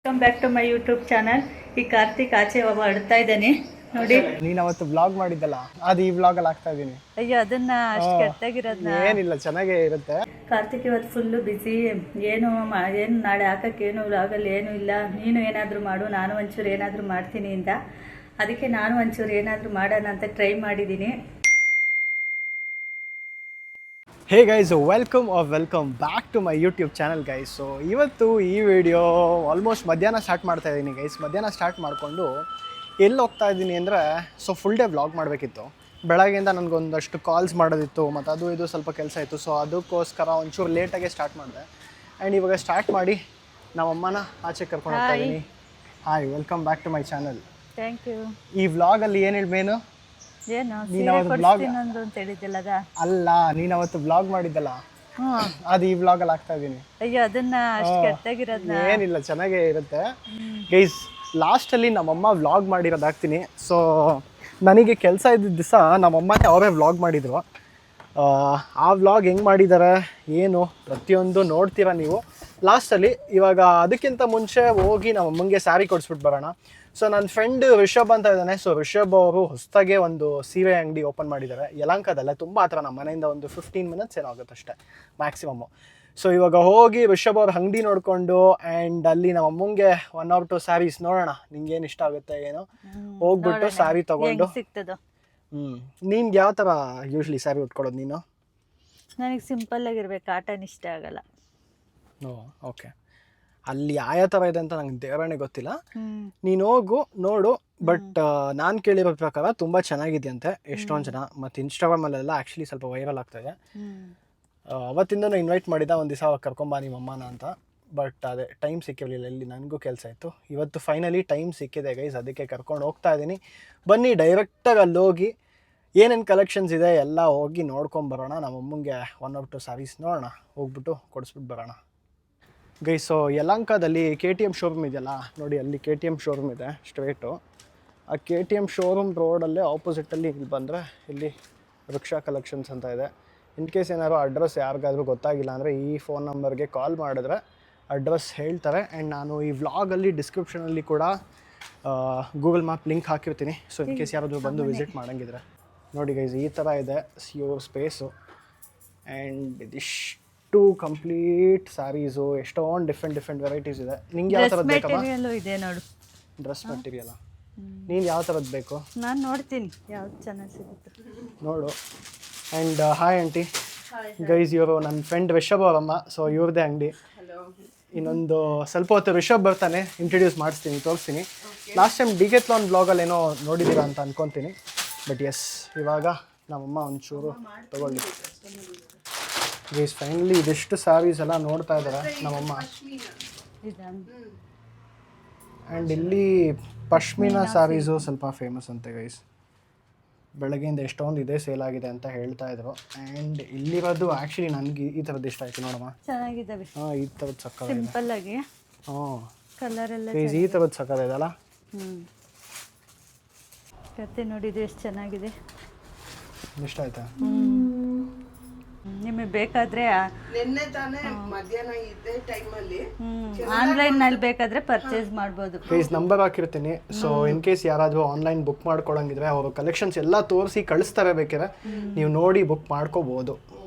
Welcome back to my YouTube channel. ಈ ಕಾರ್ತಿಕ್ ಆಚೆ ಆಡ್ತಾ ಇದ್ದಾನೆ ನೋಡಿ. ನೀನು ಅವತ್ತು ವ್ಲಾಗ್ ಮಾಡಿದ್ದಲ್ಲ, ಅದು ಈ ವ್ಲಾಗ್ ಅಲ್ಲಿ ಆಗ್ತಾ ಇದೀನಿ. ಅಯ್ಯೋ, ಅದನ್ನ ಅಷ್ಟು ಕೆಟ್ಟಾಗಿರೋದನ್ನ ಏನಿಲ್ಲ, ಚೆನ್ನಾಗೇ ಇರುತ್ತೆ. ಕಾರ್ತಿಕ್ ಇವತ್ತು ಫುಲ್ಲು ಬಿಸಿ. ಏನು ನಾಳೆ ಹಾಕಕ್ಕೇನು ವ್ಲಾಗಲ್ಲಿ ಏನೂ ಇಲ್ಲ. ನೀನು ಏನಾದರೂ ಮಾಡು, ನಾನು ಒಂಚೂರು ಏನಾದರೂ ಮಾಡ್ತೀನಿ ಅಂತ. ಅದಕ್ಕೆ ನಾನು ಒಂಚೂರು ಏನಾದರೂ ಮಾಡೋಣ ಅಂತ ಟ್ರೈ ಮಾಡಿದ್ದೀನಿ. Hey guys, welcome back to my YouTube channel guys. So ಇವತ್ತು ಈ ವಿಡಿಯೋ ಆಲ್ಮೋಸ್ಟ್ ಮಧ್ಯಾಹ್ನ ಸ್ಟಾರ್ಟ್ ಮಾಡ್ತಾ ಇದ್ದೀನಿ ಗೈಸ್. ಮಧ್ಯಾಹ್ನ ಸ್ಟಾರ್ಟ್ ಮಾಡಿಕೊಂಡು ಎಲ್ಲಿ ಹೋಗ್ತಾ ಇದ್ದೀನಿ ಅಂದರೆ, ಸೊ ಫುಲ್ ಡೇ ವ್ಲಾಗ್ ಮಾಡಬೇಕಿತ್ತು. ಬೆಳಗ್ಗೆಯಿಂದ ನನಗೊಂದಷ್ಟು ಕಾಲ್ಸ್ ಮಾಡೋದಿತ್ತು, ಮತ್ತು ಅದು ಇದು ಸ್ವಲ್ಪ ಕೆಲಸ ಇತ್ತು. ಸೊ ಅದಕ್ಕೋಸ್ಕರ ಒಂಚೂರು ಲೇಟಾಗೆ ಸ್ಟಾರ್ಟ್ ಮಾಡಿದೆ. ಆ್ಯಂಡ್ ಇವಾಗ ಸ್ಟಾರ್ಟ್ ಮಾಡಿ ನಮ್ಮಮ್ಮನ ಆಚೆ ಕರ್ಕೊಂಡು ಹೋಗ್ತಾ ಇದ್ದೀನಿ. Hi, welcome back to my channel. Thank you. ಈ ವ್ಲಾಗಲ್ಲಿ ಏನು ಹೇಳಿ ಮೇನು ಏನು ಅಲ್ಲ, ನೀನು ಅವತ್ತು ವ್ಲಾಗ್ ಮಾಡಿದ್ದಲ್ಲ, ಅದು ಈ ವ್ಲಾಗಲ್ಲಿ ಆಗ್ತಾ ಇದ್ದೀನಿ. ಅಯ್ಯೋ, ಅದನ್ನ ಅಷ್ಟು ಕೆಟ್ಟಾಗಿರೋದನ್ನ ಏನಿಲ್ಲ, ಚೆನ್ನಾಗೇ ಇರುತ್ತೆ ಗೈಸ್. ಲಾಸ್ಟಲ್ಲಿ ನಮ್ಮಮ್ಮ ವ್ಲಾಗ್ ಮಾಡಿರೋದು ಹಾಕ್ತೀನಿ. ಸೊ ನನಗೆ ಕೆಲಸ ಇದ್ದಿದ್ದ ದಿವಸ ನಮ್ಮಮ್ಮನೇ ಅವರೇ ವ್ಲಾಗ್ ಮಾಡಿದರು. ಆ ವ್ಲಾಗ್ ಹೆಂಗೆ ಮಾಡಿದ್ದಾರೆ ಏನು ಪ್ರತಿಯೊಂದು ನೋಡ್ತೀರಾ ನೀವು ಲಾಸ್ಟಲ್ಲಿ. ಇವಾಗ ಅದಕ್ಕಿಂತ ಮುಂಚೆ ಹೋಗಿ ನಮ್ಮಮ್ಮಂಗೆ ಸ್ಯಾರಿ ಕೊಡಿಸ್ಬಿಟ್ಟು ಬರೋಣ. ಸೊ ನನ್ನ ಫ್ರೆಂಡ್ ರಿಷಬ್ ಅಂತ ಇದ್ದಾನೆ. ಸೊ ರಿಷಬ್ ಅವರು ಹೊಸದಾಗೆ ಒಂದು ಸೀರೆ ಅಂಗಡಿ ಓಪನ್ ಮಾಡಿದ್ದಾರೆ ಯಲಹಂಕದಲ್ಲೇ. ತುಂಬ ಹತ್ರ, ನಮ್ಮ ಮನೆಯಿಂದ ಒಂದು 15 ಮಿನಿಟ್ಸ್ ಏನೋ ಆಗುತ್ತೆ ಅಷ್ಟೇ ಮ್ಯಾಕ್ಸಿಮಮ್ಮು. ಸೊ ಇವಾಗ ಹೋಗಿ ರಿಷಬ್ ಅವ್ರ ಅಂಗಡಿ ನೋಡಿಕೊಂಡು ಆ್ಯಂಡ್ ಅಲ್ಲಿ ನಮ್ಮ ಅಮ್ಮಂಗೆ 1 or 2 ಸ್ಯಾರೀಸ್ ನೋಡೋಣ, ನಿಂಗೇನು ಇಷ್ಟ ಆಗುತ್ತೆ ಏನೋ, ಹೋಗ್ಬಿಟ್ಟು ಸ್ಯಾರಿ ತೊಗೊಂಡು. ನಿನ್ಗೆ ಯಾವ ಥರ ಯೂಶ್ವಲಿ ಸ್ಯಾರಿ ಉಟ್ಕೊಳ್ಳೋದು ನೀನು? ನನಗೆ ಸಿಂಪಲ್ ಆಗಿರ್ಬೇಕು, ಕಾಟನ್ ಇಷ್ಟ ಆಗಲ್ಲ. ಓಕೆ, ಅಲ್ಲಿ ಯಾವ ಥರ ಇದೆ ಅಂತ ನಂಗೆ ದೇವರಣೆ ಗೊತ್ತಿಲ್ಲ. ನೀನು ಹೋಗು ನೋಡು. ಬಟ್ ನಾನು ಕೇಳಿರೋ ಪ್ರಕಾರ ತುಂಬ ಚೆನ್ನಾಗಿದೆಯಂತೆ ಎಷ್ಟೊಂದು ಜನ, ಮತ್ತು ಇನ್ಸ್ಟಾಗ್ರಾಮಲ್ಲೆಲ್ಲ ಆ್ಯಕ್ಚುಲಿ ಸ್ವಲ್ಪ ವೈರಲ್ ಆಗ್ತಾಯಿದೆ. ಅವತ್ತಿಂದನೂ ಇನ್ವೈಟ್ ಮಾಡಿದ್ದ ಒಂದು ದಿವಸ ಕರ್ಕೊಂಬ ನಿಮ್ಮ ಅಮ್ಮನ ಅಂತ. ಬಟ್ ಅದೇ ಟೈಮ್ ಸಿಕ್ಕಿರಲಿಲ್ಲ, ಇಲ್ಲಿ ನನಗೂ ಕೆಲಸ ಇತ್ತು. ಇವತ್ತು ಫೈನಲಿ ಟೈಮ್ ಸಿಕ್ಕಿದೆ ಗೈಸ್, ಅದಕ್ಕೆ ಕರ್ಕೊಂಡು ಹೋಗ್ತಾ ಇದ್ದೀನಿ. ಬನ್ನಿ ಡೈರೆಕ್ಟಾಗಿ ಅಲ್ಲಿ ಹೋಗಿ ಏನೇನು ಕಲೆಕ್ಷನ್ಸ್ ಇದೆ ಎಲ್ಲ ಹೋಗಿ ನೋಡ್ಕೊಂಬರೋಣ. ನಮ್ಮ ಅಮ್ಮಂಗೆ 1 or 2 ಸ್ಯಾರೀಸ್ ನೋಡೋಣ, ಹೋಗ್ಬಿಟ್ಟು ಕೊಡಿಸ್ಬಿಟ್ಟು ಬರೋಣ ಗೈಸ್. ಸೊ ಯಲಹಂಕದಲ್ಲಿ KTM ಶೋರೂಮ್ ಇದೆಯಲ್ಲ ನೋಡಿ, ಅಲ್ಲಿ KTM ಶೋರೂಮ್ ಇದೆ ಸ್ಟ್ರೇಟು. ಆ KTM ಶೋರೂಮ್ ರೋಡಲ್ಲೇ ಆಪೋಸಿಟಲ್ಲಿ ಇಲ್ಲಿ ಬಂದರೆ ಇಲ್ಲಿ ವೃಕ್ಷ ಕಲೆಕ್ಷನ್ಸ್ ಅಂತ ಇದೆ. ಇನ್ ಕೇಸ್ ಏನಾದ್ರು ಅಡ್ರೆಸ್ ಯಾರಿಗಾದ್ರೂ ಗೊತ್ತಾಗಿಲ್ಲ ಅಂದರೆ ಈ ಫೋನ್ ನಂಬರ್ಗೆ ಕಾಲ್ ಮಾಡಿದ್ರೆ ಅಡ್ರೆಸ್ ಹೇಳ್ತಾರೆ. ಆ್ಯಂಡ್ ನಾನು ಈ ವ್ಲಾಗಲ್ಲಿ ಡಿಸ್ಕ್ರಿಪ್ಷನಲ್ಲಿ ಕೂಡ ಗೂಗಲ್ ಮ್ಯಾಪ್ ಲಿಂಕ್ ಹಾಕಿರ್ತೀನಿ. ಸೊ ಇನ್ ಕೇಸ್ ಯಾರಾದರೂ ಬಂದು ವಿಸಿಟ್ ಮಾಡೋಂಗಿದ್ರೆ ನೋಡಿ ಗೈಸ್, ಈ ಥರ ಇದೆ ಇವ್ರ ಸ್ಪೇಸು. ಆ್ಯಂಡ್ ಇದಿಷ್ಟು ಕಂಪ್ಲೀಟ್ ಸ್ಯಾರೀಸು, ಎಷ್ಟೊಂದು ಡಿಫ್ರೆಂಟ್ ವೆರೈಟೀಸ್ ಇದೆ. ನಿಂಗೆ ಯಾವ ಥರದ್ದು ಬೇಕಮ್ಮ? ಇದೆ ನೋಡು, ಡ್ರೆಸ್ ಮೆಟೀರಿಯಲ್ಲ. ನೀನು ಯಾವ ಥರದ್ದು ಬೇಕು? ನಾನು ನೋಡ್ತೀನಿ ಯಾವ್ದು ಚೆನ್ನಾಗಿ ಸಿಗುತ್ತೆ ನೋಡು. And hi aunty. ಗೈಸ್, ಇವರು ನನ್ನ ಫ್ರೆಂಡ್ ರಿಷಬ್ ಅವರಮ್ಮ. ಸೊ ಇವ್ರದ್ದೇ ಅಂಗಡಿ. ಇನ್ನೊಂದು ಸ್ವಲ್ಪ ಹೊತ್ತು ರಿಷಬ್ ಬರ್ತಾನೆ, ಇಂಟ್ರಡ್ಯೂಸ್ ಮಾಡಿಸ್ತೀನಿ, ತೋರಿಸ್ತೀನಿ. ಲಾಸ್ಟ್ ಟೈಮ್ ಡಿಕೆತ್ಲಾನ್ ಬ್ಲಾಗಲ್ಲಿ ಏನೋ ನೋಡಿದ್ದೀರಾ ಅಂತ ಅನ್ಕೊತೀನಿ. ಬಟ್ ಎಸ್, ಇವಾಗ ನಮ್ಮಮ್ಮ ಒಂಚೂರು ತಗೊಳ್ಳಿ ಗೈಸ್. ಫೈನಲಿ ಇದಿಷ್ಟು ಸ್ಯಾರೀಸ್ ಎಲ್ಲ ನೋಡ್ತಾ ಇದ್ದಾರೆ ನಮ್ಮಮ್ಮ. ಆ್ಯಂಡ್ ಇಲ್ಲಿ ಪಶ್ಮಿನಾ ಸ್ಯಾರೀಸು ಸ್ವಲ್ಪ ಫೇಮಸ್ ಅಂತೆ ಗೈಸ್. ಬೆಳಗ್ಗೆಯಿಂದ ಎಷ್ಟೊಂದು ಇದೆ ಸೇಲ್ ಆಗಿದೆ ಅಂತ ಹೇಳ್ತಾ ಇದ್ರು. ಆ್ಯಂಡ್ ಇಲ್ಲಿರೋದು ಆ್ಯಕ್ಚುಲಿ ನನಗೆ ಈ ಥರದ್ದು ಇಷ್ಟ ಆಯಿತು ನೋಡಮ್ಮ, ಚೆನ್ನಾಗಿದ್ದಾವೆ. ಹಾಂ, ಈ ಥರದ್ದು ಸಕ್ಕತ್ತಾಗಿದೆ. ಸಿಂಪಲ್ ಆಗಿ ಕಲರ್ ಎಲ್ಲ ಗೈಸ್, ಈ ಥರದ್ದು ಸಕ್ಕತ್ತಾಗಿದೆ ಅಲ್ಲ. ಕತೆ ನೋಡಿದ್ದು ಎಷ್ಟು ಚೆನ್ನಾಗಿದೆ, ಇಷ್ಟ ಆಯ್ತಾ? ನಿಮಗೆ ಬೇಕಾದ್ರೆ ನಿನ್ನೆ ತಾನೇ ಮಧ್ಯಾಹ್ನ ಇದ್ದೆ ಟೈಮಲ್ಲಿ ಆನ್ಲೈನ್ನಲ್ಲಿ ಬೇಕಾದ್ರೆ ಪರ್ಚೇಸ್ ಮಾಡ್ಬೋದು. ಗೈಸ್, ನಂಬರ್ ಹಾಕಿರ್ತೀನಿ. ಸೊ ಇನ್ ಕೇಸ್ ಯಾರಾದರೂ ಆನ್ಲೈನ್ ಬುಕ್ ಮಾಡ್ಕೊಳಂಗಿದ್ರೆ ಅವರು ಕಲೆಕ್ಷನ್ಸ್ ಎಲ್ಲ ತೋರಿಸಿ ಕಳಿಸ್ತಾರೆ, ಬೇಕಾದ್ರೆ ನೀವು ನೋಡಿ ಬುಕ್ ಮಾಡ್ಕೋಬೋದು.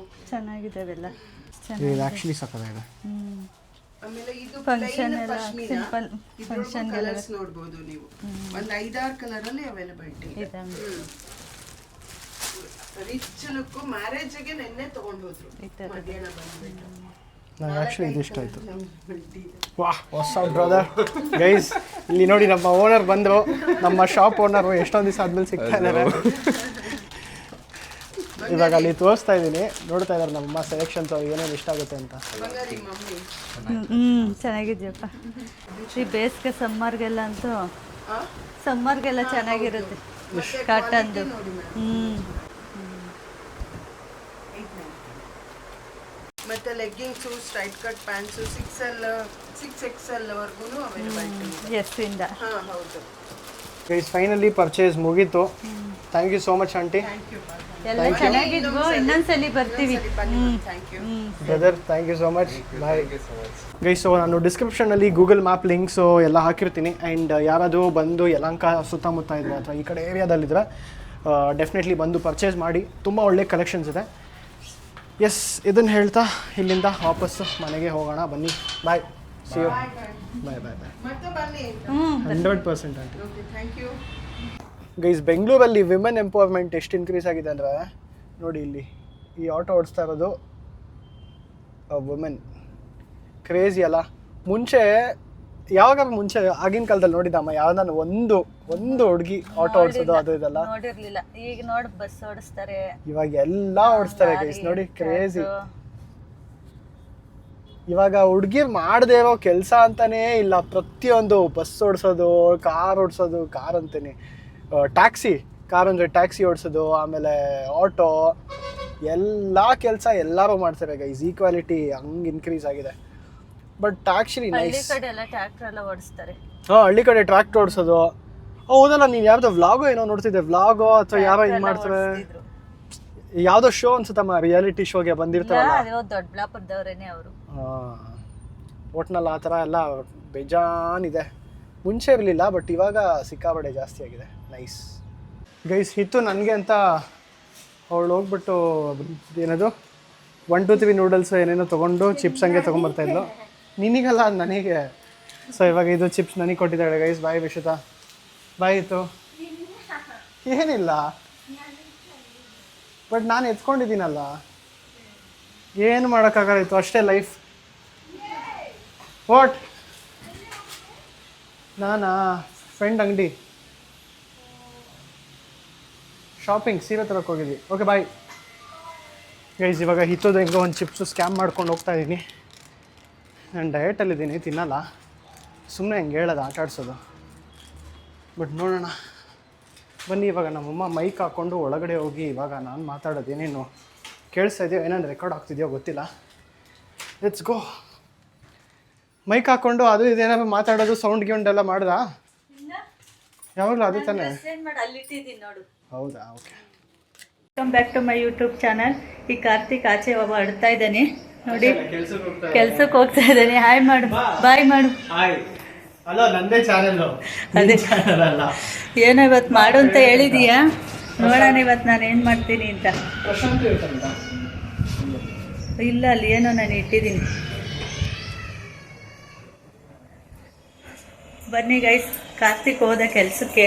ಚೆನ್ನಾಗಿದ್ದಾವೆಲ್ಲ, ಇದು ಆ್ಯಕ್ಚುಲಿ ಸಕ್ಕತ್ತಾಗಿದೆ. ಆಮೇಲೆ ಇದು ಫಂಕ್ಷನ್ ಎಲ್ಲ ಸಿಂಪಲ್ ಫಂಕ್ಷನ್ ಕಲರ್ಸ್ ನೋಡಬಹುದು ನೀವು. ಒಂದು 5-6 ಕಲರ್ ಅಲ್ಲಿ ಅವೈಲಬಿಲಿಟಿ ಇದೆ. ರಿಚ್ ಲುಕ್ ಮ್ಯಾರೇಜ್ಗೆ ನೆನ್ನೆ ತಗೊಂಡು ಹೋದ್ರು, ಮಧ್ಯಾಹ್ನ ಬಂದ್ಬಿಟ್ಟು. ನಂಗೆ ಆ್ಯಕ್ಚುಲಿ ಇದು ಇಷ್ಟ ಆಯಿತು. ವಾಹ್, ಹೊಸ ಬ್ರದರ್. ಗೈಸ್, ಇಲ್ಲಿ ನೋಡಿ ನಮ್ಮ ಓನರ್ ಬಂದರು, ನಮ್ಮ ಶಾಪ್ ಓನರು. ಎಷ್ಟೊಂದು ದಿವಸ ಆದ್ಮೇಲೆ ಸಿಗ್ತಾ ಇದ್ದಾರೆ. ಇವಾಗ ಅಲ್ಲಿ ತೋರಿಸ್ತಾ ಇದ್ದೀನಿ, ನೋಡ್ತಾ ಇದ್ದಾರೆ ನಮ್ಮಮ್ಮ ಸೆಲೆಕ್ಷನ್ಸ್ ಏನೇನು ಇಷ್ಟ ಆಗುತ್ತೆ ಅಂತ. ಚೆನ್ನಾಗಿದ್ಯಪ್ಪ. ಈ ಬೇಸಿಗೆ ಸಮ್ಮರ್ಗೆಲ್ಲ ಅಂತೂ ಸಮ್ಮರ್ಗೆಲ್ಲ ಚೆನ್ನಾಗಿರುತ್ತೆ ಕಾಟನ್ದು. ಮತ್ತೆ leggings, straight cut pants 6XL ವರೆಗೂ ಅವೈಲಬಿಲಿಟಿ ಇದೆ. ಎಸ್ ಇಂದ. ಹೌದು ಗೈಸ್, ಫೈನಲಿ ಪರ್ಚೇಸ್ ಮುಗೀತು. Thank you so much aunty. ಎಲ್ಲ ಚೆನ್ನಾಗಿದ್ವು, ಇನ್ನೊಂದ್ಸಲಿ ಬರ್ತೀವಿ. Thank you brother, thank you so much. Bye guys. So ನಾನು ಡಿಸ್ಕ್ರಿಪ್ಷನಲ್ಲಿ ಗೂಗಲ್ ಮ್ಯಾಪ್ ಲಿಂಕ್ಸು ಎಲ್ಲ ಹಾಕಿರ್ತೀನಿ. ಆ್ಯಂಡ್ ಯಾರಾದರೂ ಬಂದು ಯಲಹಂಕ ಸುತ್ತಮುತ್ತ ಇದ್ರೆ ಅಥವಾ ಈ ಕಡೆ ಏರಿಯಾದಲ್ಲಿದ್ದರೆ ಡೆಫಿನೆಟ್ಲಿ ಬಂದು ಪರ್ಚೇಸ್ ಮಾಡಿ. ತುಂಬ ಒಳ್ಳೆ ಕಲೆಕ್ಷನ್ಸ್ ಇದೆ. ಎಸ್, ಇದನ್ನು ಹೇಳ್ತಾ ಇಲ್ಲಿಂದ ವಾಪಸ್ಸು ಮನೆಗೆ ಹೋಗೋಣ. ಬನ್ನಿ, ಬಾಯ್. C you. ಬಾಯ್ ಬಾಯ್ ಬಾಯ್. ಮತ್ತೆ ಬನ್ನಿ. 100% aunty. Okay, thank you. Guys, ಬೆಂಗಳೂರಲ್ಲಿ ವಿಮೆನ್ ಎಂಪವರ್ಮೆಂಟ್ ಎಷ್ಟು ಇನ್ಕ್ರೀಸ್ ಆಗಿದೆ ಅಂದರೆ ನೋಡಿ, ಇಲ್ಲಿ ಈ ಆಟೋ ಓಡಿಸ್ತಾ ಇರೋದು ವುಮೆನ್. ಕ್ರೇಜಿ ಅಲ್ಲ? ಮುಂಚೆ ಆಗಿನ ಕಾಲದಲ್ಲಿ ನೋಡಿದ್ದಮ್ಮ ಯಾವ್ದಾನ ಒಂದು ಹುಡುಗಿ ಆಟೋ ಓಡಿಸೋದು ಅದು ಇದೆಲ್ಲ ನೋಡಿರ್ಲಿಲ್ಲ. ಈಗ ನೋಡಿ ಬಸ್ ಓಡಿಸ್ತಾರೆ, ಇವಾಗ ಎಲ್ಲ ಓಡಿಸ್ತಾರೆ ಗೈಸ್. ನೋಡಿ, ಕ್ರೇಜಿ. ಇವಾಗ ಹುಡುಗಿರ್ ಮಾಡದೇ ಇರೋ ಕೆಲಸ ಅಂತಾನೇ ಇಲ್ಲ. ಪ್ರತಿಯೊಂದು ಬಸ್ ಓಡಿಸೋದು, ಕಾರ್ ಓಡಿಸೋದು, ಕಾರ್ ಅಂತಾನೆ, ಟ್ಯಾಕ್ಸಿ, ಕಾರ್ ಅಂದರೆ ಟ್ಯಾಕ್ಸಿ ಓಡಿಸೋದು, ಆಮೇಲೆ ಆಟೋ, ಎಲ್ಲ ಕೆಲಸ ಎಲ್ಲರೂ ಮಾಡ್ತಾರೆ ಗೈಸ್. ಈಕ್ವಾಲಿಟಿ ಹಂಗೆ ಇನ್ಕ್ರೀಸ್ ಆಗಿದೆ. ಬಟ್ ಆ್ಯಕ್ಚುಲಿ ಹಳ್ಳಿ ನೈಸ್. ಕಡೆ ಎಲ್ಲ ಟ್ರ್ಯಾಕ್ಟರ್ ಎಲ್ಲ ಓಡಿಸ್ತಾರೆ. ಹಳ್ಳಿ ಕಡೆ ಟ್ರ್ಯಾಕ್ಟರ್ ಓಡಿಸೋದು. ಹೌದಲ್ಲ, ನೀನು ಯಾವ್ದೋ ವ್ಲಾಗೋ ಏನೋ ನೋಡ್ತಿದ್ದೆ, ವ್ಲಾಗೋ ಅಥವಾ ಯಾರೋ ಹಿಂಗೆ ಮಾಡ್ತಾರೆ. ಯಾವುದೋ ಶೋ ಅನ್ಸುತ್ತಮ್ಮ, ರಿಯಾಲಿಟಿ ಶೋಗೆ ಬಂದಿರ್ತಾರಲ್ಲ, ದೊಡ್ಡಬಳ್ಳಾಪುರದವರೇನೆ ಅವರು. ಒಟ್ನಲ್ಲಿ ಆ ಥರ ಎಲ್ಲ ಬೇಜಾನಿದೆ. ಮುಂಚೆ ಇರಲಿಲ್ಲ, ಬಟ್ ಇವಾಗ ಸಿಕ್ಕಾಬಡೆ ಜಾಸ್ತಿ ಆಗಿದೆ. Nice guys. ಇತ್ತು ನನಗೆ ಅಂತ ಅವಳು ಹೋಗ್ಬಿಟ್ಟು ಏನದು 1 2 3 ನೂಡಲ್ಸ್ ಏನೇನೋ ತೊಗೊಂಡು ಚಿಪ್ಸ್ ಹಂಗೆ ತೊಗೊಂಬರ್ತಾಯಿದ್ಲು. ನಿನಗಲ್ಲ, ನನಗೆ. ಸೊ ಇವಾಗ ಇದು ಚಿಪ್ಸ್ ನನಗೆ ಕೊಟ್ಟಿದ್ದಾಳೆ ಗೈಸ್. ಬಾಯ್ ವಿಷುತಾ. ಬಾಯ್. ಇತ್ತು ಏನಿಲ್ಲ, ಬಟ್ ನಾನು ಎತ್ಕೊಂಡಿದ್ದೀನಲ್ಲ, ಏನು ಮಾಡೋಕ್ಕಾಗಲ್ಲ. ಇತ್ತು ಅಷ್ಟೇ ಲೈಫ್. ವಾಟ್? ನಾನಾ ಫ್ರೆಂಡ್ ಅಂಗಡಿ ಶಾಪಿಂಗ್, ಸೀರೆ ತರಕ್ಕೆ ಹೋಗಿದ್ವಿ. Okay, bye guys. ಇವಾಗ ಹಿತ್ತೋದು ಹೆಂಗೋ ಒಂದು ಚಿಪ್ಸು ಸ್ಕ್ಯಾಮ್ ಮಾಡ್ಕೊಂಡು ಹೋಗ್ತಾ ಇದ್ದೀನಿ. ನಾನು ಡಯಟಲ್ಲಿದ್ದೀನಿ, ತಿನ್ನಲ್ಲ. ಸುಮ್ಮನೆ ಹೆಂಗೆ ಹೇಳೋದು, ಆಟ ಆಡ್ಸೋದು. ಬಟ್ ನೋಡೋಣ ಬನ್ನಿ. ಇವಾಗ ನಮ್ಮಮ್ಮ ಮೈಕ್ ಹಾಕ್ಕೊಂಡು ಒಳಗಡೆ ಹೋಗಿ ಇವಾಗ ನಾನು ಮಾತಾಡೋದು ಏನೇನು ಕೇಳಿಸ್ತಾ ಇದೆಯೋ, ಏನೇನು ರೆಕಾರ್ಡ್ ಆಗ್ತಿದೆಯೋ ಗೊತ್ತಿಲ್ಲ. Let's go. ಮೈಕ್ ಹಾಕ್ಕೊಂಡು ಅದು ಇದೇನಾದ್ರು ಮಾತಾಡೋದು, ಸೌಂಡ್ ಗಿೌಂಡ್ ಎಲ್ಲ ಮಾಡ್ದಾ? ಯಾವಾಗಲೂ ಅದು ತಾನೇ. ಹೌದಾ? Okay. Welcome back to my YouTube channel. ಈ ಕಾರ್ತಿಕ್ ಆಚೆ ಒಬ್ಬ ಆಡ್ತಾ ಇದ್ದಾನೆ ನೋಡಿ, ಕೆಲ್ಸಕ್ಕೆ ಹೋಗ್ತಾ ಇದ್ದಾನೆ. ಹಾಯ್ ಮಾಡು, ಬಾಯ್ ಮಾಡು. ಅಲ್ಲ, ನಂದೇ ಚಾನಲ್. ಅದೇ ಏನೋ ಇವತ್ತು ಮಾಡು ಅಂತ ಹೇಳಿದೀಯಾ? ನೋಡೋಣ ಇವತ್ತು ನಾನು ಏನು ಮಾಡ್ತೀನಿ ಅಂತ. ಇಲ್ಲ, ಅಲ್ಲಿ ಏನೋ ನಾನು ಇಟ್ಟಿದ್ದೀನಿ. ಬನ್ನಿ ಗೈಸ್, ಕಾರ್ತಿಕ್ ಹೋದ ಕೆಲಸಕ್ಕೆ.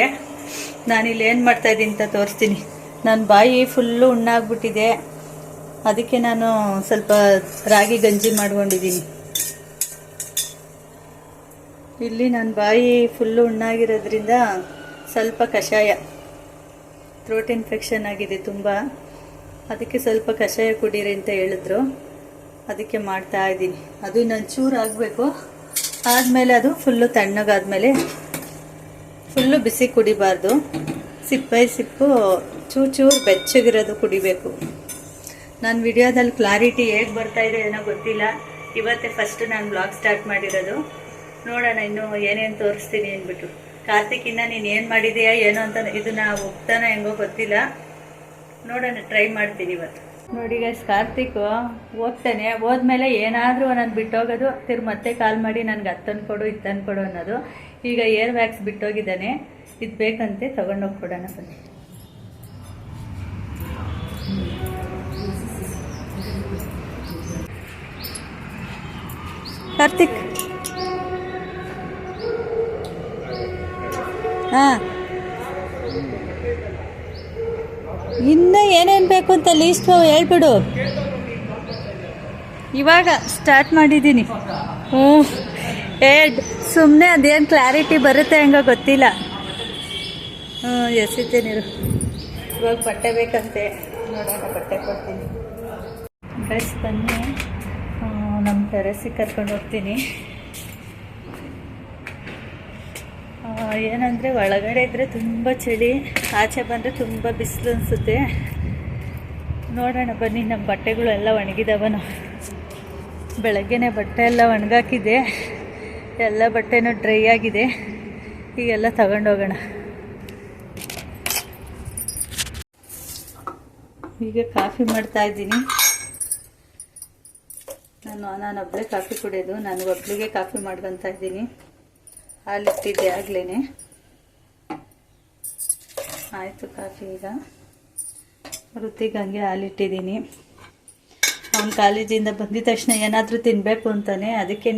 ನಾನಿಲ್ಲಿ ಏನು ಮಾಡ್ತಾಯಿದ್ದೀನಿ ಅಂತ ತೋರಿಸ್ತೀನಿ. ನನ್ನ ಬಾಯಿ ಫುಲ್ಲು ಹುಣ್ಣಾಗ್ಬಿಟ್ಟಿದೆ, ಅದಕ್ಕೆ ನಾನು ಸ್ವಲ್ಪ ರಾಗಿ ಗಂಜಿ ಮಾಡ್ಕೊಂಡಿದ್ದೀನಿ. ಇಲ್ಲಿ ನನ್ನ ಬಾಯಿ ಫುಲ್ಲು ಹುಣ್ಣಾಗಿರೋದ್ರಿಂದ ಸ್ವಲ್ಪ ಕಷಾಯ, ಥ್ರೋಟ್ ಇನ್ಫೆಕ್ಷನ್ ಆಗಿದೆ ತುಂಬ, ಅದಕ್ಕೆ ಸ್ವಲ್ಪ ಕಷಾಯ ಕುಡೀರಿ ಅಂತ ಹೇಳಿದ್ರು. ಅದಕ್ಕೆ ಮಾಡ್ತಾ ಇದ್ದೀನಿ. ಅದು ಇನ್ನೊಂದು ಚೂರು ಆಗಬೇಕು. ಆದಮೇಲೆ ಅದು ಫುಲ್ಲು ತಣ್ಣಗಾದ್ಮೇಲೆ ಫುಲ್ಲು ಬಿಸಿ ಕುಡಿಬಾರ್ದು. ಸಿಪ್ಪೆ ಸಿಪ್ಪು ಚೂರು ಬೆಚ್ಚಗಿರೋದು ಕುಡಿಬೇಕು. ನನ್ನ ವಿಡಿಯೋದಲ್ಲಿ ಕ್ಲಾರಿಟಿ ಹೇಗೆ ಬರ್ತಾಯಿದೆ ಏನೋ ಗೊತ್ತಿಲ್ಲ. ಇವತ್ತೇ ಫಸ್ಟ್ ನಾನು ಬ್ಲಾಗ್ ಸ್ಟಾರ್ಟ್ ಮಾಡಿರೋದು. ನೋಡೋಣ ಇನ್ನು ಏನೇನು ತೋರಿಸ್ತೀನಿ ಅಂದ್ಬಿಟ್ಟು. ಕಾರ್ತಿಕಿನ್ನ ನೀನು ಏನು ಮಾಡಿದೆಯಾ ಏನೋ ಅಂತ ಇದನ್ನ ಹೋಗ್ತಾನೋ ಹೆಂಗೋ ಗೊತ್ತಿಲ್ಲ. ನೋಡೋಣ, ಟ್ರೈ ಮಾಡ್ತೀನಿ ಇವತ್ತು. ನೋಡಿ ಗೈಸ್, ಕಾರ್ತಿಕ್ ಹೋಗ್ತಾನೆ. ಹೋದ್ಮೇಲೆ ಏನಾದರೂ ನಾನು ಬಿಟ್ಟೋಗೋದು, ಮತ್ತೆ ಕಾಲ್ ಮಾಡಿ ನನಗೆ ಅದು ತಂದ್ಕೊಡು ಇದು ತಂದ್ಕೊಡು ಅನ್ನೋದು. ಈಗ ಏರ್ ವ್ಯಾಕ್ಸ್ ಬಿಟ್ಟೋಗಿದ್ದಾನೆ, ಇದು ಬೇಕಂತೆ ತೊಗೊಂಡೋಗಿ ಕೊಡೋಣ ಬನ್ನಿ. ಕಾರ್ತಿಕ್, ಹಾಂ, ಇನ್ನು ಏನೇನು ಬೇಕು ಅಂತ ಲೀಸ್ಟ್ ಹೇಳ್ಬಿಡು. ಇವಾಗ ಸ್ಟಾರ್ಟ್ ಮಾಡಿದ್ದೀನಿ. ಸುಮ್ಮನೆ ಅದೇನು ಕ್ಲಾರಿಟಿ ಬರುತ್ತೆ ಹೆಂಗೋ ಗೊತ್ತಿಲ್ಲ. ಎಸಿತೇನಿರು. ಇವಾಗ ಬಟ್ಟೆ ಬೇಕಂತೆ, ನೋಡೋಣ ಬಟ್ಟೆ ಕೊಡ್ತೀನಿ. ಗೈಸ್ ಬನ್ನಿ, ನಮ್ಮ ಟೆರೆಸಿಗೆ ಕರ್ಕೊಂಡು ಹೋಗ್ತೀನಿ. ಏನಂದರೆ ಒಳಗಡೆ ಇದ್ದರೆ ತುಂಬ ಚಳಿ, ಆಚೆ ಬಂದರೆ ತುಂಬ ಬಿಸಿಲು ಅನಿಸುತ್ತೆ. ನೋಡೋಣ ಬನ್ನಿ. ನಮ್ಮ ಬಟ್ಟೆಗಳು ಎಲ್ಲ ಒಣಗಿದವನು. ಬೆಳಗ್ಗೆನೇ ಬಟ್ಟೆ ಎಲ್ಲ ಒಣಗಾಕಿದೆ, ಎಲ್ಲ ಬಟ್ಟೆನೂ ಡ್ರೈ ಆಗಿದೆ. ಈಗೆಲ್ಲ ತಗೊಂಡೋಗೋಣ. ಈಗ ಕಾಫಿ ಮಾಡ್ತಾ ಇದ್ದೀನಿ. ನಾನು ಒಬ್ಬಳೇ ಕಾಫಿ ಕುಡಿಯೋದು. ನಾನು ಒಬ್ಬಳಿಗೆ ಕಾಫಿ ಮಾಡ್ಕೊತಾ ಇದ್ದೀನಿ. ಹಾಲಿಟ್ಟಿದ್ದೆ ಆಗ್ಲೇ. ಆಯಿತು ಕಾಫಿ. ಈಗ ಋತಿಗೆ ಹಂಗೆ ಹಾಲಿಟ್ಟಿದ್ದೀನಿ. ಅವ್ನು ಕಾಲೇಜಿಂದ ಬಂದಿದ ತಕ್ಷಣ ಏನಾದರೂ ತಿನ್ನಬೇಕು ಅಂತಾನೆ. ಅದಕ್ಕೇ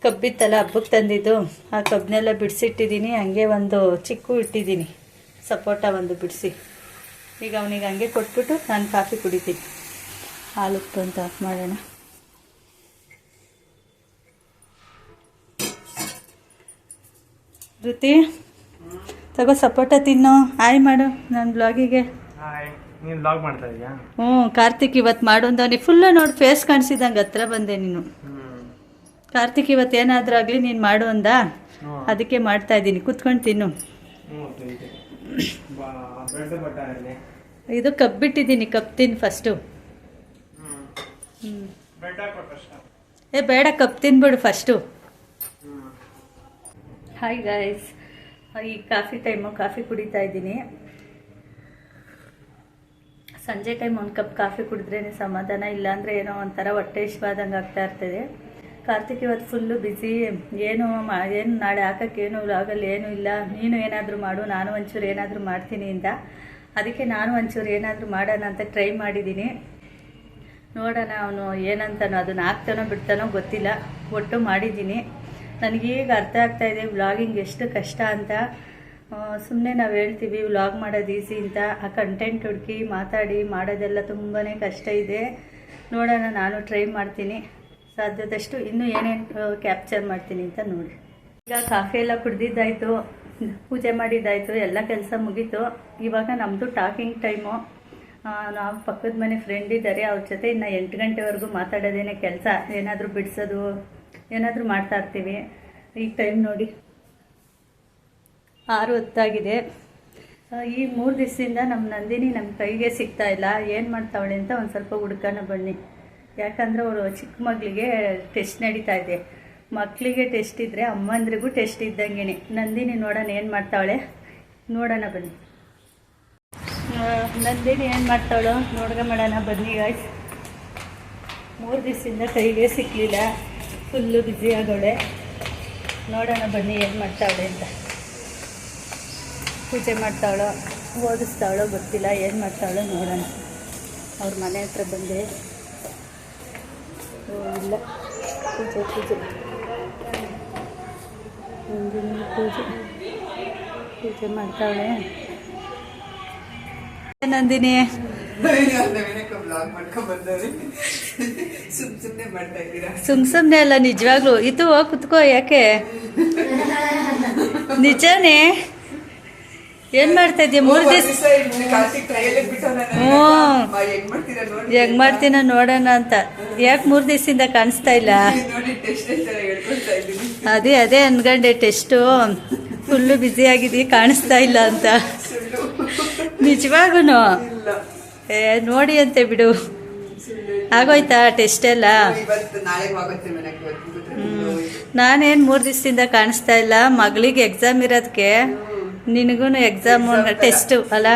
ಕಬ್ಬಿತ್ತಲ್ಲ ಹಬ್ಬಕ್ಕೆ ತಂದಿದ್ದು, ಆ ಕಬ್ಬನ್ನೆಲ್ಲ ಬಿಡಿಸಿಟ್ಟಿದ್ದೀನಿ. ಹಂಗೆ ಒಂದು ಚಿಕ್ಕು ಇಟ್ಟಿದ್ದೀನಿ, ಸಪೋಟ ಒಂದು ಬಿಡಿಸಿ. ಈಗ ಅವನಿಗೆ ಹಂಗೆ ಕೊಟ್ಬಿಟ್ಟು ನಾನು ಕಾಫಿ ಕುಡಿತೀನಿ. ಹಾಲು ಉಪ್ಪು ಅಂತ ಆಫ್ ಮಾಡೋಣ. ಋತಿ ತಗೋ ಸಪೋಟ ತಿನ್ನು. ಹಾಯ್ ಮಾಡು ನನ್ನ ಬ್ಲಾಗಿಗೆ. ನೀನು ಬ್ಲಾಗ್ ಮಾಡ್ತಾ ಇದೀಯಾ? ಕಾರ್ತಿಕ್ ಇವತ್ತು ಮಾಡು ಅಂದವನಿ. ಫುಲ್ಲು ನೋಡಿ ಫೇಸ್ ಕಾಣಿಸಿದಂಗೆ ಹತ್ರ ಬಂದೆ ನೀನು. ಕಾರ್ತಿಕ್ ಇವತ್ತು ಏನಾದರೂ ಆಗಲಿ ನೀನು ಮಾಡು ಅಂದ, ಅದಕ್ಕೆ ಮಾಡ್ತಾ ಇದ್ದೀನಿ. ಕುತ್ಕೊಂಡು ತಿನ್ನು. ಇದು ಕಬ್ಬಿಟ್ಟಿದ್ದೀನಿ, ಕಪ್ ತಿನ್ನು ಫಸ್ಟು. ಬೇಡ, ಕಪ್ ತಿನ್ಬಿಡು ಫಸ್ಟು. ಹಾಯ್ ಗಾಯ್ಸ್, ಈಗ ಕಾಫಿ ಟೈಮು. ಕಾಫಿ ಕುಡಿತಾ ಇದ್ದೀನಿ. ಸಂಜೆ ಟೈಮ್ ಒಂದು ಕಪ್ ಕಾಫಿ ಕುಡಿದ್ರೇ ಸಮಾಧಾನ, ಇಲ್ಲಾಂದರೆ ಏನೋ ಒಂಥರ ಹೊಟ್ಟೆ ಇಷ್ಟವಾದಂಗೆ ಆಗ್ತಾ ಇರ್ತದೆ. ಕಾರ್ತಿಕ್ ಇವತ್ತು ಫುಲ್ಲು ಬ್ಯುಸಿ. ಏನು ನಾಳೆ ಹಾಕೋಕ್ಕೇನು ವ್ಲಾಗಲ್ಲಿ ಏನೂ ಇಲ್ಲ. ನೀನು ಏನಾದರೂ ಮಾಡು, ನಾನು ಒಂಚೂರು ಏನಾದರೂ ಮಾಡ್ತೀನಿ ಅಂತ. ಅದಕ್ಕೆ ನಾನು ಒಂಚೂರು ಏನಾದರೂ ಮಾಡೋಣ ಅಂತ ಟ್ರೈ ಮಾಡಿದ್ದೀನಿ. ನೋಡೋಣ ಅವನು ಏನಂತಾನೋ, ಅದನ್ನು ಹಾಕ್ತಾನೋ ಬಿಡ್ತಾನೋ ಗೊತ್ತಿಲ್ಲ. ಒಟ್ಟು ಮಾಡಿದ್ದೀನಿ. ನನಗೀಗ ಅರ್ಥ ಆಗ್ತಾಯಿದೆ ವ್ಲಾಗಿಂಗ್ ಎಷ್ಟು ಕಷ್ಟ ಅಂತ. ಸುಮ್ಮನೆ ನಾವು ಹೇಳ್ತೀವಿ ವ್ಲಾಗ್ ಮಾಡೋದು ಈಸಿ ಅಂತ. ಆ ಕಂಟೆಂಟ್ ಹುಡುಕಿ ಮಾತಾಡಿ ಮಾಡೋದೆಲ್ಲ ತುಂಬಾ ಕಷ್ಟ ಇದೆ. ನೋಡೋಣ, ನಾನು ಟ್ರೈ ಮಾಡ್ತೀನಿ. ಸಾಧ್ಯದಷ್ಟು ಇನ್ನೂ ಏನೇನು ಕ್ಯಾಪ್ಚರ್ ಮಾಡ್ತೀನಿ ಅಂತ ನೋಡಿ. ಈಗ ಕಾಫಿ ಎಲ್ಲ ಕುಡ್ದಿದ್ದಾಯಿತು, ಪೂಜೆ ಮಾಡಿದ್ದಾಯಿತು, ಎಲ್ಲ ಕೆಲಸ ಮುಗೀತು. ಇವಾಗ ನಮ್ಮದು ಟಾಕಿಂಗ್ ಟೈಮು. ನಾವು ಪಕ್ಕದ ಮನೆ ಫ್ರೆಂಡ್ ಇದ್ದಾರೆ, ಅವ್ರ ಜೊತೆ ಇನ್ನು 8 ಗಂಟೆವರೆಗೂ ಮಾತಾಡೋದೇನೆ ಕೆಲಸ. ಏನಾದರೂ ಬಿಡಿಸೋದು ಏನಾದರೂ ಮಾಡ್ತಾ ಇರ್ತೀವಿ. ಈಗ ಟೈಮ್ ನೋಡಿ 6:10 ಈ 3 ದಿವಸದಿಂದ ನಮ್ಮ ನಂದಿನಿ ನಮ್ಮ ಕೈಗೆ ಸಿಗ್ತಾ ಇಲ್ಲ. ಏನು ಮಾಡ್ತಾವಳೆ ಅಂತ ಒಂದು ಸ್ವಲ್ಪ ಹುಡ್ಕೋಣ ಬನ್ನಿ. ಯಾಕಂದರೆ ಅವರು ಚಿಕ್ಕ ಮಗಳಿಗೆ ಟೆಸ್ಟ್ ನಡೀತಾ ಇದೆ. ಮಕ್ಕಳಿಗೆ ಟೆಸ್ಟ್ ಇದ್ದರೆ ಅಮ್ಮಂದ್ರಿಗೂ ಟೆಸ್ಟ್ ಇದ್ದಂಗೆ. ನಂದಿನಿ ನೋಡೋಣ ಏನು ಮಾಡ್ತಾವಳೆ, ನೋಡೋಣ ಬನ್ನಿ. ನಂದಿನಿ ಏನು ಮಾಡ್ತಾವಳು ನೋಡ್ಕೊಂಬಿಡೋಣ ಬನ್ನಿ ಗಾಯ್ಸ್. 3 ದಿವಸದಿಂದ ಕೈಗೆ ಸಿಕ್ಕಲಿಲ್ಲ, ಫುಲ್ಲು ಬ್ಯುಸಿ ಆಗೋಳೆ. ನೋಡೋಣ ಬನ್ನಿ ಏನು ಮಾಡ್ತಾವಳೆ ಅಂತ. ಪೂಜೆ ಮಾಡ್ತಾವಳೋ ಓದಿಸ್ತಾವಳೋ ಗೊತ್ತಿಲ್ಲ, ಏನು ಮಾಡ್ತಾವಳೋ ನೋಡೋಣ. ಅವ್ರ ಮನೆ ಹತ್ರ ಬಂದೆ. ಇಲ್ಲ ಪೂಜೆ ಪೂಜೆ ಪೂಜೆ ಪೂಜೆ ಮಾಡ್ತಾವಳೆ ನಂದಿನಿ. ಸುಮ್ಮನೆ ಅಲ್ಲ, ನಿಜವಾಗ್ಲೂ ಇದು ಕುತ್ಕೋ. ಯಾಕೆ ನಿಜನೇ? ಏನ್ ಮಾಡ್ತಾ ಇದ್ದೀಯ? 3 ದಿವಸ ಹೆಂಗ್ ಮಾಡ್ತೀನ ನೋಡೋಣ ಅಂತ. ಯಾಕೆ 3 ದಿವಸದಿಂದ ಕಾಣಿಸ್ತಾ ಇಲ್ಲ? ಅದೇ ಅನ್ಗಂಡೆ ಟೆಸ್ಟು ಫುಲ್ಲು ಬ್ಯುಸಿ ಆಗಿದ್ದೀವಿ, ಕಾಣಿಸ್ತಾ ಇಲ್ಲ ಅಂತ. ನಿಜವಾಗೂ ನೋಡಿ ಅಂತೆ ಬಿಡು. ಆಗೋಯ್ತಾ ಟೆಸ್ಟ್ ಎಲ್ಲ? ನಾನೇನು 3 ದಿವಸದಿಂದ ಕಾಣಿಸ್ತಾ ಇಲ್ಲ. ಮಗಳಿಗೆ ಎಕ್ಸಾಮ್ ಇರೋದಕ್ಕೆ ನಿನಗೂ ಎಕ್ಸಾಮ್ ಟೆಸ್ಟ್ ಅಲ್ಲ?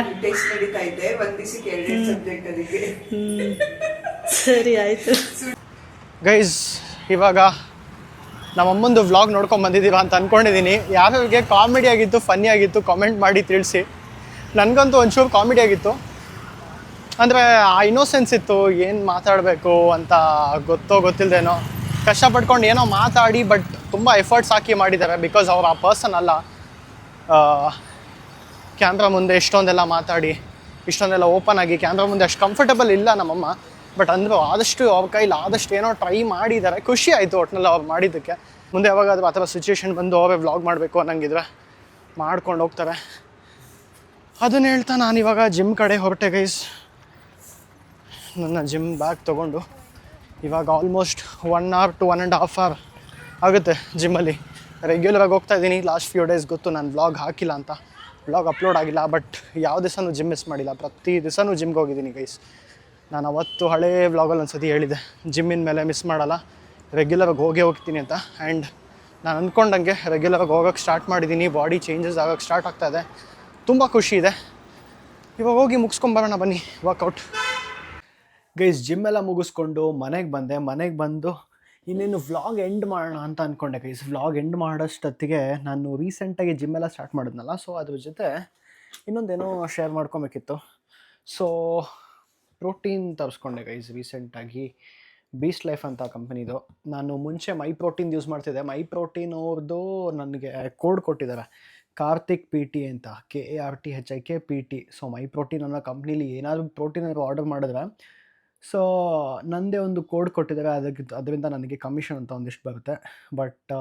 ಸರಿ ಆಯಿತು ಗೈಸ್. ಇವಾಗ ನಮ್ಮಮ್ಮಂದು ವ್ಲಾಗ್ ನೋಡ್ಕೊಂಡು ಬಂದಿದ್ದೀರಾ ಅಂತ ಅಂದ್ಕೊಂಡಿದ್ದೀನಿ. ಯಾವ್ಯಾವಿಗೆ ಕಾಮಿಡಿ ಆಗಿತ್ತು, ಫನ್ನಿ ಆಗಿತ್ತು ಕಾಮೆಂಟ್ ಮಾಡಿ ತಿಳಿಸಿ. ನನಗಂತೂ ಒಂಚೂರು ಕಾಮಿಡಿ ಆಗಿತ್ತು. ಅಂದರೆ ಆ ಇನ್ನೋಸೆನ್ಸ್ ಇತ್ತು, ಏನು ಮಾತಾಡಬೇಕು ಅಂತ ಗೊತ್ತಿಲ್ಲದೇನೋ ಕಷ್ಟಪಟ್ಕೊಂಡು ಏನೋ ಮಾತಾಡಿ, ಬಟ್ ತುಂಬ ಎಫರ್ಟ್ಸ್ ಹಾಕಿ ಮಾಡಿದ್ದಾರೆ. ಬಿಕಾಸ್ ಅವ್ರು ಆ ಪರ್ಸನ್ ಅಲ್ಲ. ಕ್ಯಾಮ್ರಾ ಮುಂದೆ ಇಷ್ಟೊಂದೆಲ್ಲ ಮಾತಾಡಿ, ಇಷ್ಟೊಂದೆಲ್ಲ ಓಪನ್ ಆಗಿ ಕ್ಯಾಮ್ರಾ ಮುಂದೆ ಅಷ್ಟು ಕಂಫರ್ಟಬಲ್ ಇಲ್ಲ ನಮ್ಮಮ್ಮ. ಬಟ್ ಅಂದರೂ ಆದಷ್ಟು ಅವ್ರ ಕೈಲಿ ಆದಷ್ಟು ಏನೋ ಟ್ರೈ ಮಾಡಿದ್ದಾರೆ. ಖುಷಿ ಆಯಿತು ಒಟ್ಟಿನಲ್ಲಿ ಅವ್ರು ಮಾಡಿದ್ದಕ್ಕೆ. ಮುಂದೆ ಯಾವಾಗಾದರೂ ಆ ಥರ ಸಿಚುವೇಶನ್ ಬಂದು ಅವರೇ ವ್ಲಾಗ್ ಮಾಡಬೇಕು ಅನ್ನಂಗಿದ್ರೆ ಮಾಡ್ಕೊಂಡು ಹೋಗ್ತಾರೆ. ಅದನ್ನು ಹೇಳ್ತಾ ನಾನು ಇವಾಗ ಜಿಮ್ ಕಡೆ ಹೊರಟೆ ಗೈಸ್. ನನ್ನ ಜಿಮ್ ಬ್ಯಾಗ್ ತೊಗೊಂಡು ಇವಾಗ ಆಲ್ಮೋಸ್ಟ್ 1 hour to 1.5 hour ಆಗುತ್ತೆ ಜಿಮ್ಮಲ್ಲಿ. ರೆಗ್ಯುಲರಾಗಿ ಹೋಗ್ತಾ ಇದ್ದೀನಿ. ಲಾಸ್ಟ್ ಫ್ಯೂ ಡೇಸ್ ಗೊತ್ತು ನಾನು ವ್ಲಾಗ್ ಹಾಕಿಲ್ಲ ಅಂತ, ವ್ಲಾಗ್ ಅಪ್ಲೋಡ್ ಆಗಿಲ್ಲ. ಬಟ್ ಯಾವ ದಿವಸನೂ ಜಿಮ್ ಮಿಸ್ ಮಾಡಿಲ್ಲ, ಪ್ರತಿ ದಿವಸನೂ ಜಿಮ್ಗೆ ಹೋಗಿದ್ದೀನಿ ಗೈಸ್. ನಾನು ಅವತ್ತು ಹಳೇ ವ್ಲಾಗಲ್ಲಿ ಒಂದು ಸತಿ ಹೇಳಿದೆ, ಜಿಮ್ಮಿನ ಮೇಲೆ ಮಿಸ್ ಮಾಡಲ್ಲ, ರೆಗ್ಯುಲರಾಗಿ ಹೋಗ್ತೀನಿ ಅಂತ. ಆ್ಯಂಡ್ ನಾನು ಅಂದ್ಕೊಂಡಂಗೆ ರೆಗ್ಯುಲರಾಗಿ ಹೋಗೋಕ್ಕೆ ಸ್ಟಾರ್ಟ್ ಮಾಡಿದ್ದೀನಿ. ಬಾಡಿ ಚೇಂಜಸ್ ಆಗೋಕ್ಕೆ ಸ್ಟಾರ್ಟ್ ಆಗ್ತಾಯಿದೆ. ತುಂಬ ಖುಷಿ ಇದೆ. ಇವಾಗ ಹೋಗಿ ಮುಗಿಸ್ಕೊಂಬರೋಣ ಬನ್ನಿ ವರ್ಕೌಟ್. ಗೈಸ್ ಜಿಮ್ ಎಲ್ಲ ಮುಗಿಸ್ಕೊಂಡು ಮನೆಗೆ ಬಂದು ಇನ್ನೇನು ವ್ಲಾಗ್ ಎಂಡ್ ಮಾಡೋಣ ಅಂತ ಅಂದ್ಕೊಂಡೆ ಗೈಸ್. ವ್ಲಾಗ್ ಎಂಡ್ ಮಾಡೋಷ್ಟೊತ್ತಿಗೆ ನಾನು ರೀಸೆಂಟಾಗಿ ಜಿಮ್ ಎಲ್ಲ ಸ್ಟಾರ್ಟ್ ಮಾಡಿದ್ನಲ್ಲ, ಸೊ ಅದ್ರ ಜೊತೆ ಇನ್ನೊಂದೇನೋ ಶೇರ್ ಮಾಡ್ಕೊಬೇಕಿತ್ತು. ಸೊ ಪ್ರೋಟೀನ್ ತರಿಸ್ಕೊಂಡೆ ಗೈಸ್ ರೀಸೆಂಟಾಗಿ, ಬೀಸ್ಟ್ ಲೈಫ್ ಅಂತ ಕಂಪ್ನಿದು. ನಾನು ಮುಂಚೆ ಮೈ ಪ್ರೋಟೀನ್ ಯೂಸ್ ಮಾಡ್ತಿದ್ದೆ. ಮೈ ಪ್ರೋಟೀನ್ ಅವ್ರದ್ದು ನನಗೆ ಕೋಡ್ ಕೊಟ್ಟಿದ್ದಾರೆ, ಕಾರ್ತಿಕ್ PT ಅಂತ, KARTHIK PT. So my protein ಅನ್ನೋ ಕಂಪ್ನೀಲಿ ಏನಾದರೂ ಪ್ರೋಟೀನ್ ಆರ್ಡರ್ ಮಾಡಿದ್ರೆ ಸೊ ನನ್ನದೇ ಒಂದು ಕೋಡ್ ಕೊಟ್ಟಿದ್ದಾರೆ, ಅದರಿಂದ ನನಗೆ ಕಮಿಷನ್ ಅಂತ ಒಂದಿಷ್ಟು ಬರುತ್ತೆ. ಬಟ್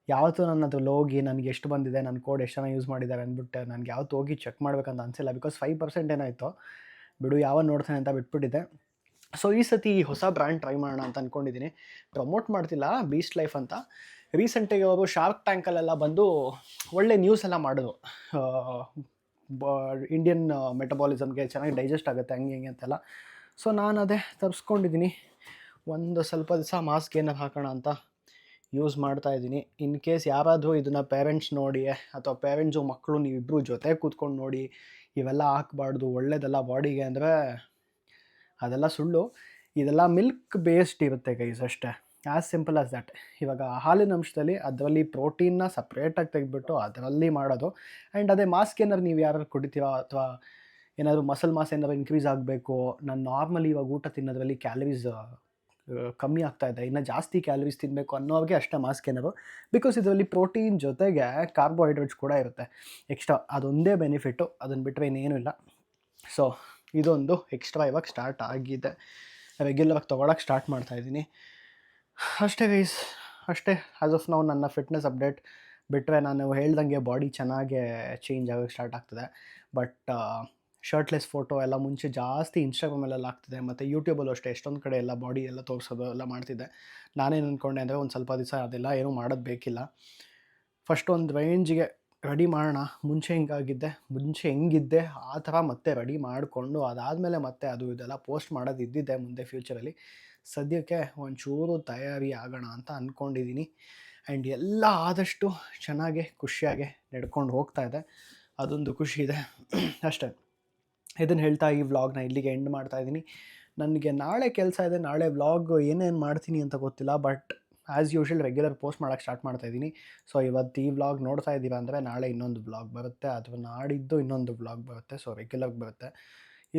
ಯಾವತ್ತೂ ನನ್ನ ಅದ್ರಲ್ಲಿ ಹೋಗಿ ನನಗೆ ಎಷ್ಟು ಬಂದಿದೆ, ನನ್ನ ಕೋಡ್ ಎಷ್ಟು ಜನ ಯೂಸ್ ಮಾಡಿದ್ದಾರೆ ಅಂದ್ಬಿಟ್ಟು ನನಗೆ ಯಾವತ್ತೂ ಹೋಗಿ ಚೆಕ್ ಮಾಡಬೇಕಂತ ಅನಿಸಿಲ್ಲ. ಬಿಕಾಸ್ 5% ಏನಾಯಿತು ಬಿಡು, ಯಾವ ನೋಡ್ತಾನೆ ಅಂತ ಬಿಟ್ಬಿಟ್ಟಿದ್ದೆ. ಸೊ ಈ ಸತಿ ಹೊಸ ಬ್ರ್ಯಾಂಡ್ ಟ್ರೈ ಮಾಡೋಣ ಅಂತ ಅಂದ್ಕೊಂಡಿದ್ದೀನಿ. ಪ್ರಮೋಟ್ ಮಾಡ್ತಿಲ್ಲ, ಬೀಸ್ಟ್ ಲೈಫ್ ಅಂತ. ರೀಸೆಂಟಾಗಿ ಅವರು ಶಾರ್ಕ್ ಟ್ಯಾಂಕಲ್ಲೆಲ್ಲ ಬಂದು ಒಳ್ಳೆ ನ್ಯೂಸ್ ಎಲ್ಲ ಮಾಡಿದ್ರು. ಇಂಡಿಯನ್ ಮೆಟಬಾಲಿಸಮ್ಗೆ ಚೆನ್ನಾಗಿ ಡೈಜೆಸ್ಟ್ ಆಗುತ್ತೆ ಹಂಗೆ ಅಂತೆಲ್ಲ. ಸೊ ನಾನು ಅದೇ ತರಿಸ್ಕೊಂಡಿದ್ದೀನಿ. ಒಂದು ಸ್ವಲ್ಪ ದಿವಸ ಮಾಸ್ಕ್ ಏನಾರು ಹಾಕೋಣ ಅಂತ ಯೂಸ್ ಮಾಡ್ತಾಯಿದ್ದೀನಿ. ಇನ್ ಕೇಸ್ ಯಾರಾದರೂ ಇದನ್ನು ಪೇರೆಂಟ್ಸ್ ನೋಡಿ ಅಥವಾ ಪೇರೆಂಟ್ಸು ಮಕ್ಕಳು ನೀವಿಬ್ಬರು ಜೊತೆ ಕೂತ್ಕೊಂಡು ನೋಡಿ ಇವೆಲ್ಲ ಹಾಕ್ಬಾರ್ದು, ಒಳ್ಳೇದಲ್ಲ ಬಾಡಿಗೆ ಅಂದರೆ ಅದೆಲ್ಲ ಸುಳ್ಳು. ಇದೆಲ್ಲ ಮಿಲ್ಕ್ ಬೇಸ್ಡ್ ಇರುತ್ತೆ ಗೈಸ್, ಅಷ್ಟೇ. As simple as that. ಇವಾಗ ಹಾಲಿನ ಅಂಶದಲ್ಲಿ ಅದರಲ್ಲಿ ಪ್ರೋಟೀನ್ನ ಸಪ್ರೇಟಾಗಿ ತೆಗೆದ್ಬಿಟ್ಟು ಅದರಲ್ಲಿ ಮಾಡೋದು. ಆ್ಯಂಡ್ ಅದೇ ಮಾಸ್ಕ್ ಏನಾದ್ರು ನೀವು ಯಾರು ಕುಡಿತೀರಾ ಅಥವಾ ಏನಾದರೂ ಮಸಲ್ ಮಾಸ್ ಏನಾದ್ರು ಇನ್ಕ್ರೀಸ್ ಆಗಬೇಕು, ನಾನು ನಾರ್ಮಲಿ ಇವಾಗ ಊಟ ತಿನ್ನೋದ್ರಲ್ಲಿ ಕ್ಯಾಲರೀಸ್ ಕಮ್ಮಿ ಆಗ್ತಾಯಿದೆ, ಇನ್ನು ಜಾಸ್ತಿ ಕ್ಯಾಲರೀಸ್ ತಿನ್ನಬೇಕು ಅನ್ನೋರಿಗೆ ಅಷ್ಟೇ ಮಾಸ್ಕ್ ಏನಾದ್ರು. ಬಿಕಾಸ್ ಇದರಲ್ಲಿ ಪ್ರೋಟೀನ್ ಜೊತೆಗೆ ಕಾರ್ಬೋಹೈಡ್ರೇಟ್ಸ್ ಕೂಡ ಇರುತ್ತೆ ಎಕ್ಸ್ಟ್ರಾ. ಅದೊಂದೇ ಬೆನಿಫಿಟ್ಟು, ಅದನ್ನು ಬಿಟ್ಟರೆ ಇನ್ನೇನೂ ಇಲ್ಲ. ಸೊ ಇದೊಂದು ಎಕ್ಸ್ಟ್ರಾ ಇವಾಗ ಸ್ಟಾರ್ಟ್ ಆಗಿದೆ, ರೆಗ್ಯುಲರಾಗಿ ತೊಗೊಳಕ್ಕೆ ಸ್ಟಾರ್ಟ್ ಮಾಡ್ತಾಯಿದ್ದೀನಿ ಅಷ್ಟೇ ಗೈಸ್. ಅಷ್ಟೇ ಆ್ಯಸ್ ಆಫ್ ನಾವು ನನ್ನ ಫಿಟ್ನೆಸ್ ಅಪ್ಡೇಟ್ ಬಿಟ್ಟರೆ ನಾನು ಹೇಳ್ದಂಗೆ ಬಾಡಿ ಚೆನ್ನಾಗೇ ಚೇಂಜ್ ಆಗೋಕ್ಕೆ ಸ್ಟಾರ್ಟ್ ಆಗ್ತದೆ. ಬಟ್ ಶರ್ಟ್ಲೆಸ್ ಫೋಟೋ ಎಲ್ಲ ಮುಂಚೆ ಜಾಸ್ತಿ ಇನ್ಸ್ಟಾಗ್ರಾಮಲ್ಲೆಲ್ಲ ಆಗ್ತಿದೆ, ಮತ್ತು ಯೂಟ್ಯೂಬಲ್ಲೂ ಅಷ್ಟೇ ಎಷ್ಟೊಂದು ಕಡೆ ಎಲ್ಲ ಬಾಡಿ ಎಲ್ಲ ತೋರಿಸೋದು ಎಲ್ಲ ಮಾಡ್ತಿದ್ದೆ. ನಾನೇನು ಅಂದ್ಕೊಂಡೆ ಅಂದರೆ ಒಂದು ಸ್ವಲ್ಪ ದಿವಸ ಅದೆಲ್ಲ ಏನೂ ಮಾಡೋದು ಬೇಕಿಲ್ಲ, ಫಸ್ಟ್ ಒಂದು ರೇಂಜಿಗೆ ರೆಡಿ ಮಾಡೋಣ. ಮುಂಚೆ ಹೆಂಗಿದ್ದೆ ಆ ಥರ ಮತ್ತೆ ರೆಡಿ ಮಾಡಿಕೊಂಡು ಅದಾದಮೇಲೆ ಮತ್ತೆ ಅದು ಇದೆಲ್ಲ ಪೋಸ್ಟ್ ಮಾಡೋದು ಇದ್ದಿದ್ದೆ ಮುಂದೆ ಫ್ಯೂಚರಲ್ಲಿ. ಸದ್ಯಕ್ಕೆ ಒಂಚೂರು ತಯಾರಿ ಆಗೋಣ ಅಂತ ಅಂದ್ಕೊಂಡಿದ್ದೀನಿ. ಆ್ಯಂಡ್ ಎಲ್ಲ ಆದಷ್ಟು ಚೆನ್ನಾಗೆ ಖುಷಿಯಾಗೆ ನಡ್ಕೊಂಡು ಹೋಗ್ತಾ ಇದೆ, ಅದೊಂದು ಖುಷಿ ಇದೆ ಅಷ್ಟೇ. ಇದನ್ನು ಹೇಳ್ತಾ ಈ ವ್ಲಾಗ್ನ ಇಲ್ಲಿಗೆ ಎಂಡ್ ಮಾಡ್ತಾಯಿದ್ದೀನಿ. ನನಗೆ ನಾಳೆ ಕೆಲಸ ಇದೆ, ನಾಳೆ ವ್ಲಾಗ್ ಏನೇನು ಮಾಡ್ತೀನಿ ಅಂತ ಗೊತ್ತಿಲ್ಲ. But as usual regular post ಮಾಡೋಕ್ಕೆ ಸ್ಟಾರ್ಟ್ ಮಾಡ್ತಾಯಿದ್ದೀನಿ. ಸೊ ಇವತ್ತು ಈ ವ್ಲಾಗ್ ನೋಡ್ತಾ ಇದ್ದೀರಾ ಅಂದರೆ ನಾಳೆ ಇನ್ನೊಂದು ವ್ಲಾಗ್ ಬರುತ್ತೆ, ಅಥವಾ ನಾಡಿದ್ದು ಇನ್ನೊಂದು ವ್ಲಾಗ್ ಬರುತ್ತೆ. ಸೊ ರೆಗ್ಯುಲರ್ ಬರುತ್ತೆ.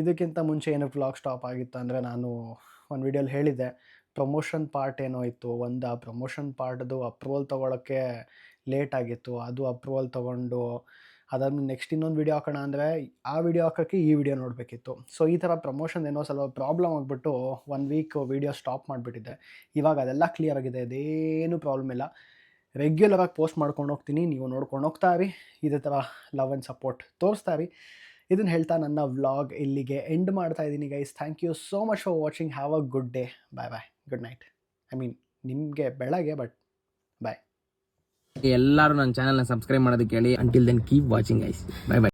ಇದಕ್ಕಿಂತ ಮುಂಚೆ ಏನಕ್ಕೆ ವ್ಲಾಗ್ ಸ್ಟಾಪ್ ಆಗಿತ್ತು ಅಂದರೆ, ನಾನು ಒಂದು ವೀಡಿಯೋಲಿ ಹೇಳಿದ್ದೆ ಪ್ರಮೋಷನ್ ಪಾರ್ಟ್ ಏನೋ ಇತ್ತು, ಒಂದು ಆ ಪ್ರಮೋಷನ್ ಪಾರ್ಟ್ದು ಅಪ್ರೂವಲ್ ತೊಗೊಳಕ್ಕೆ ಲೇಟ್ ಆಗಿತ್ತು. ಅದು ಅಪ್ರೂವಲ್ ತೊಗೊಂಡು ಅದಾದ್ಮೇಲೆ ನೆಕ್ಸ್ಟ್ ಇನ್ನೊಂದು ವೀಡಿಯೋ ಹಾಕೋಣ ಅಂದರೆ ಆ ವಿಡಿಯೋ ಹಾಕೋಕ್ಕೆ ಈ ವಿಡಿಯೋ ನೋಡಬೇಕಿತ್ತು. ಸೊ ಈ ಥರ ಪ್ರಮೋಷನ್ ಏನೋ ಸ್ವಲ್ಪ ಪ್ರಾಬ್ಲಮ್ ಆಗಿಬಿಟ್ಟು 1 ವೀಕ್ ವೀಡಿಯೋ ಸ್ಟಾಪ್ ಮಾಡಿಬಿಟ್ಟಿದ್ದೆ. ಇವಾಗ ಅದೆಲ್ಲ ಕ್ಲಿಯರ್ ಆಗಿದೆ, ಅದೇನು ಪ್ರಾಬ್ಲಮ್ ಇಲ್ಲ. ರೆಗ್ಯುಲರಾಗಿ ಪೋಸ್ಟ್ ಮಾಡ್ಕೊಂಡು ಹೋಗ್ತೀನಿ, ನೀವು ನೋಡ್ಕೊಂಡು ಹೋಗ್ತಾ ಇರಿ, ಇದೇ ಥರ ಲವ್ ಆ್ಯಂಡ್ ಸಪೋರ್ಟ್ ತೋರಿಸ್ತಾ ಇರಿ. ಇದನ್ನು ಹೇಳ್ತಾ ನನ್ನ ವ್ಲಾಗ್ ಇಲ್ಲಿಗೆ ಎಂಡ್ ಮಾಡ್ತಾ ಇದ್ದೀನಿ guys. Thank you so much for watching. Have a good day. Bye good night. I mean ನಿಮಗೆ ಬೆಳಗ್ಗೆ, ಬಟ್ ಬಾಯ್. ಎಲ್ಲರೂ ನನ್ನ ಚಾನಲ್ನ ಸಬ್ಸ್ಕ್ರೈಬ್ ಮಾಡೋದಕ್ಕೆ ಹೇಳಿ. Until then keep watching guys. By.